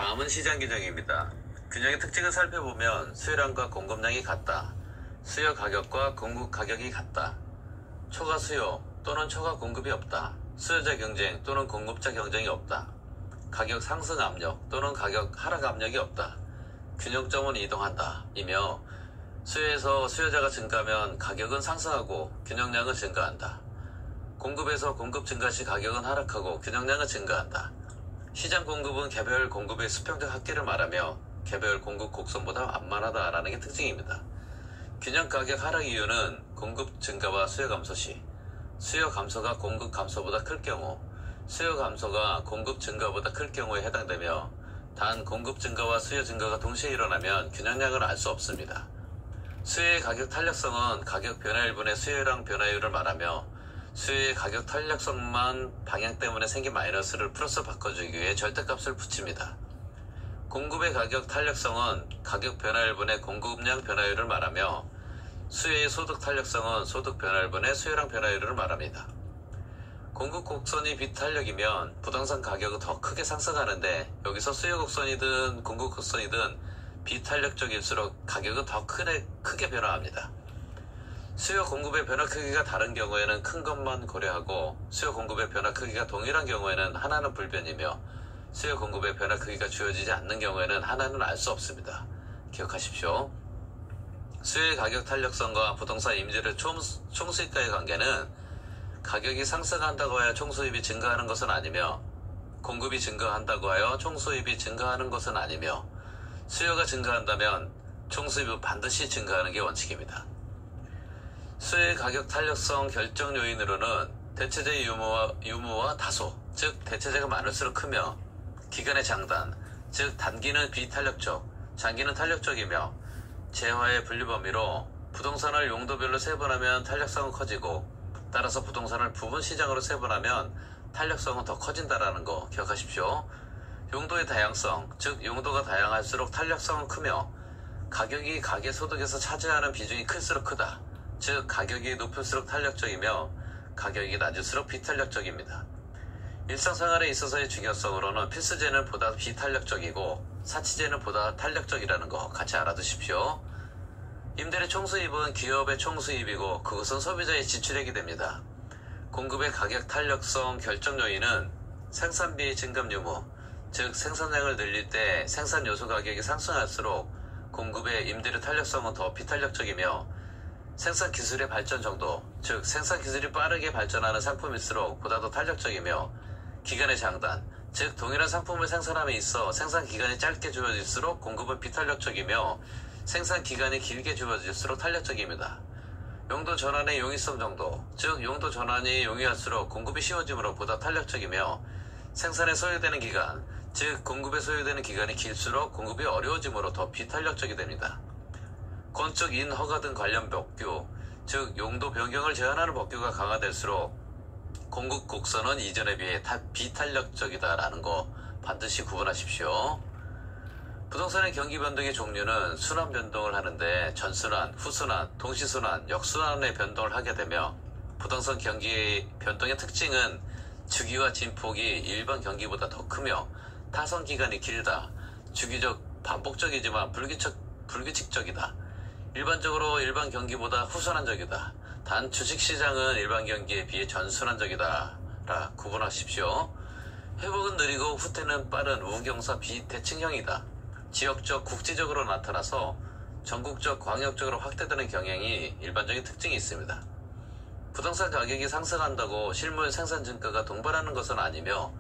다음은 시장 균형입니다. 균형의 특징을 살펴보면 수요량과 공급량이 같다. 수요 가격과 공급 가격이 같다. 초과 수요 또는 초과 공급이 없다. 수요자 경쟁 또는 공급자 경쟁이 없다. 가격 상승 압력 또는 가격 하락 압력이 없다. 균형점은 이동한다. 이며 수요에서 수요자가 증가하면 가격은 상승하고 균형량은 증가한다. 공급에서 공급 증가 시 가격은 하락하고 균형량은 증가한다. 시장 공급은 개별 공급의 수평적 합계를 말하며 개별 공급 곡선보다 완만하다라는 게 특징입니다. 균형 가격 하락 이유는 공급 증가와 수요 감소 시 수요 감소가 공급 감소보다 클 경우, 수요 감소가 공급 증가보다 클 경우에 해당되며 단 공급 증가와 수요 증가가 동시에 일어나면 균형량을 알 수 없습니다. 수요의 가격 탄력성은 가격 변화율분의 수요량 변화율을 말하며 수요의 가격 탄력성만 방향 때문에 생긴 마이너스를 플러스 바꿔주기 위해 절대값을 붙입니다. 공급의 가격 탄력성은 가격 변화율분의 공급량 변화율을 말하며 수요의 소득 탄력성은 소득 변화율분의 수요량 변화율을 말합니다. 공급 곡선이 비탄력이면 부동산 가격은 더 크게 상승하는데 여기서 수요 곡선이든 공급 곡선이든 비탄력적일수록 가격은 더 크게 변화합니다. 수요 공급의 변화 크기가 다른 경우에는 큰 것만 고려하고 수요 공급의 변화 크기가 동일한 경우에는 하나는 불변이며 수요 공급의 변화 크기가 주어지지 않는 경우에는 하나는 알 수 없습니다. 기억하십시오. 수요의 가격 탄력성과 부동산 임대료 총수입가의 관계는 가격이 상승한다고 하여 총수입이 증가하는 것은 아니며 공급이 증가한다고 하여 총수입이 증가하는 것은 아니며 수요가 증가한다면 총수입은 반드시 증가하는 게 원칙입니다. 수요의 가격 탄력성 결정 요인으로는 대체재의 유무와 다소, 즉 대체재가 많을수록 크며 기간의 장단, 즉 단기는 비탄력적, 장기는 탄력적이며 재화의 분류 범위로 부동산을 용도별로 세분하면 탄력성은 커지고 따라서 부동산을 부분 시장으로 세분하면 탄력성은 더 커진다라는 거 기억하십시오. 용도의 다양성, 즉 용도가 다양할수록 탄력성은 크며 가격이 가계 소득에서 차지하는 비중이 클수록 크다. 즉 가격이 높을수록 탄력적이며 가격이 낮을수록 비탄력적입니다. 일상생활에 있어서의 중요성으로는 필수재는 보다 비탄력적이고 사치재는 보다 탄력적이라는 거 같이 알아두십시오. 임대료 총수입은 기업의 총수입이고 그것은 소비자의 지출액이 됩니다. 공급의 가격 탄력성 결정 요인은 생산비 증감 유무, 즉 생산량을 늘릴 때 생산 요소 가격이 상승할수록 공급의 임대료 탄력성은 더 비탄력적이며 생산 기술의 발전 정도, 즉 생산 기술이 빠르게 발전하는 상품일수록 보다 더 탄력적이며 기간의 장단, 즉 동일한 상품을 생산함에 있어 생산 기간이 짧게 주어질수록 공급은 비탄력적이며 생산 기간이 길게 주어질수록 탄력적입니다. 용도 전환의 용이성 정도, 즉 용도 전환이 용이할수록 공급이 쉬워지므로 보다 탄력적이며 생산에 소요되는 기간, 즉 공급에 소요되는 기간이 길수록 공급이 어려워지므로 더 비탄력적이 됩니다. 건축, 인, 허가 등 관련 법규, 즉 용도 변경을 제한하는 법규가 강화될수록 공급 곡선은 이전에 비해 비탄력적이다라는 거 반드시 구분하십시오. 부동산의 경기 변동의 종류는 순환 변동을 하는데 전순환, 후순환, 동시순환, 역순환의 변동을 하게 되며 부동산 경기 변동의 특징은 주기와 진폭이 일반 경기보다 더 크며 타선 기간이 길다. 주기적, 반복적이지만 불규칙적이다. 일반적으로 일반 경기보다 후순환적이다. 단 주식시장은 일반 경기에 비해 전순환적이다. 라 구분하십시오. 회복은 느리고 후퇴는 빠른 우경사 비대칭형이다. 지역적, 국지적으로 나타나서 전국적, 광역적으로 확대되는 경향이 일반적인 특징이 있습니다. 부동산 가격이 상승한다고 실물 생산 증가가 동반하는 것은 아니며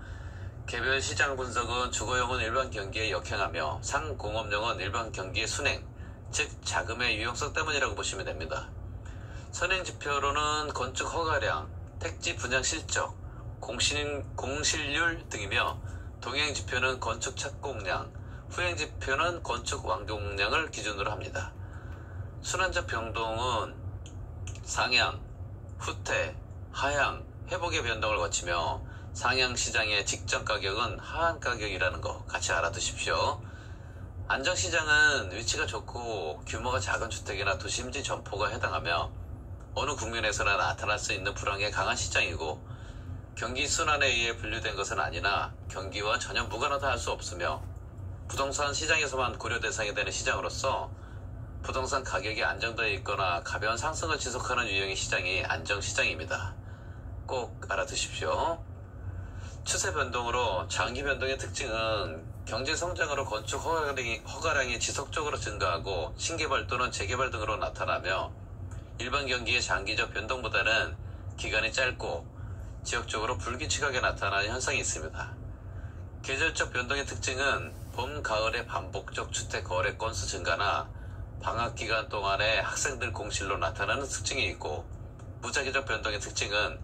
개별 시장 분석은 주거용은 일반 경기에 역행하며 상공업용은 일반 경기의 순행, 즉 자금의 유용성 때문이라고 보시면 됩니다. 선행지표로는 건축 허가량, 택지 분양 실적, 공실률 등이며 동행지표는 건축 착공량, 후행지표는 건축 완공량을 기준으로 합니다. 순환적 변동은 상향, 후퇴, 하향, 회복의 변동을 거치며 상향 시장의 직전 가격은 하한 가격이라는 거 같이 알아두십시오. 안정시장은 위치가 좋고 규모가 작은 주택이나 도심지 점포가 해당하며 어느 국면에서나 나타날 수 있는 불황에 강한 시장이고 경기 순환에 의해 분류된 것은 아니나 경기와 전혀 무관하다 할 수 없으며 부동산 시장에서만 고려 대상이 되는 시장으로서 부동산 가격이 안정되어 있거나 가벼운 상승을 지속하는 유형의 시장이 안정시장입니다. 꼭 알아두십시오. 추세 변동으로 장기 변동의 특징은 경제 성장으로 건축 허가량이 지속적으로 증가하고 신개발 또는 재개발 등으로 나타나며 일반 경기의 장기적 변동보다는 기간이 짧고 지역적으로 불규칙하게 나타나는 현상이 있습니다. 계절적 변동의 특징은 봄, 가을의 반복적 주택 거래 건수 증가나 방학 기간 동안의 학생들 공실로 나타나는 특징이 있고, 무작위적 변동의 특징은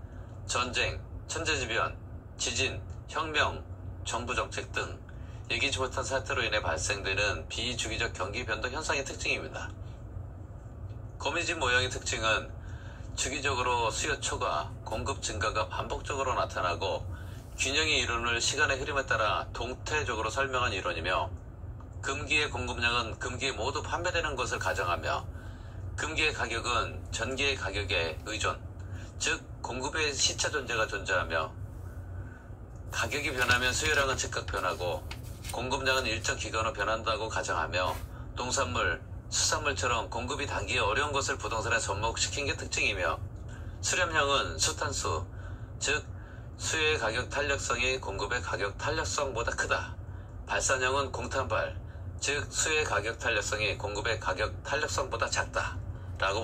전쟁, 천재지변, 지진, 혁명, 정부 정책 등 예기치 못한 사태로 인해 발생되는 비주기적 경기 변동 현상의 특징입니다. 거미집 모형의 특징은 주기적으로 수요 초과, 공급 증가가 반복적으로 나타나고 균형이 이루는 시간의 흐름에 따라 동태적으로 설명한 이론이며, 금기의 공급량은 금기에 모두 판매되는 것을 가정하며 금기의 가격은 전기의 가격에 의존, 즉 공급의 시차 존재가 존재하며 가격이 변하면 수요량은 즉각 변하고 공급량은 일정 기간 후 변한다고 가정하며 농산물, 수산물처럼 공급이 단기에 어려운 것을 부동산에 접목시킨 게 특징이며, 수렴형은 수탄수, 즉 수요의 가격 탄력성이 공급의 가격 탄력성보다 크다. 발산형은 공탄발, 즉 수요의 가격 탄력성이 공급의 가격 탄력성보다 작다 라고